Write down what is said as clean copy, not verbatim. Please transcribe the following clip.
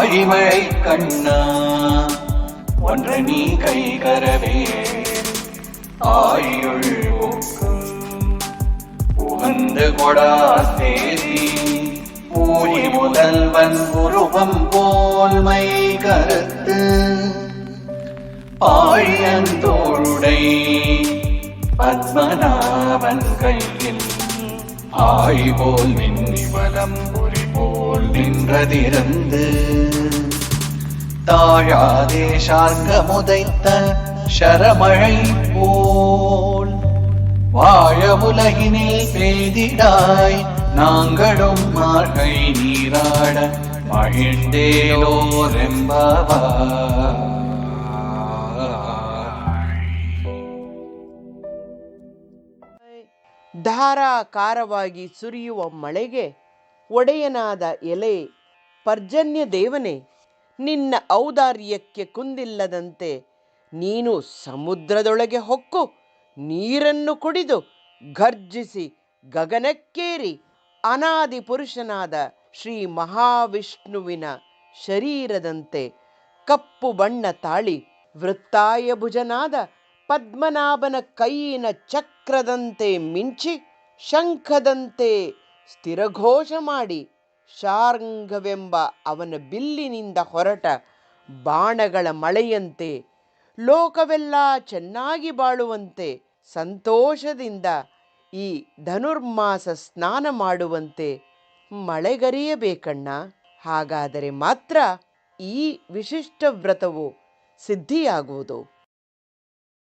ஆழிமழை கண்ணா ஒன்ற நீ கைகரவே ஆயுள் ஒக்கும் உகந்து கொடாசேரி பூரி முதல்வன் உருவம் போல்மை கருத்து ஆழியந்தோளுடை பத்மநாபன் கையில் ஆய்போல் நின்னி வலம் புரி போல் நின்றதிருந்து தாழாதே சார்க முதைத்த சரமழை போல் வாழ உலகினில் பெய்திடாய் நாங்களும் மார்கை நீராட மகிழ்ந்தேலோரெம்பவாய். ಧಾರಾಕಾರವಾಗಿ ಸುರಿಯುವ ಮಳೆಗೆ ಒಡೆಯನಾದ ಎಲೆ ಪರ್ಜನ್ಯ ದೇವನೇ, ನಿನ್ನ ಔದಾರ್ಯಕ್ಕೆ ಕುಂದಿಲ್ಲದಂತೆ ನೀನು ಸಮುದ್ರದೊಳಗೆ ಹೊಕ್ಕು ನೀರನ್ನು ಕುಡಿದು ಘರ್ಜಿಸಿ ಗಗನಕ್ಕೇರಿ ಅನಾದಿ ಪುರುಷನಾದ ಶ್ರೀ ಮಹಾವಿಷ್ಣುವಿನ ಶರೀರದಂತೆ ಕಪ್ಪು ಬಣ್ಣ ತಾಳಿ ವೃತ್ತಾಯ ಭುಜನಾದ ಪದ್ಮನಾಭನ ಕೈಯಿನ ಚಕ್ರದಂತೆ ಮಿಂಚಿ ಶಂಖದಂತೆ ಸ್ಥಿರಘೋಷ ಮಾಡಿ ಶಾರ್ಂಗವೆಂಬ ಅವನ ಬಿಲ್ಲಿನಿಂದ ಹೊರಟ ಬಾಣಗಳ ಮಳೆಯಂತೆ ಲೋಕವೆಲ್ಲ ಚೆನ್ನಾಗಿ ಬಾಳುವಂತೆ ಸಂತೋಷದಿಂದ ಈ ಧನುರ್ಮಾಸ ಸ್ನಾನ ಮಾಡುವಂತೆ ಮಳೆಗರಿಯಬೇಕಣ್ಣ. ಹಾಗಾದರೆ ಮಾತ್ರ ಈ ವಿಶಿಷ್ಟ ವ್ರತವು ಸಿದ್ಧಿಯಾಗುವುದು.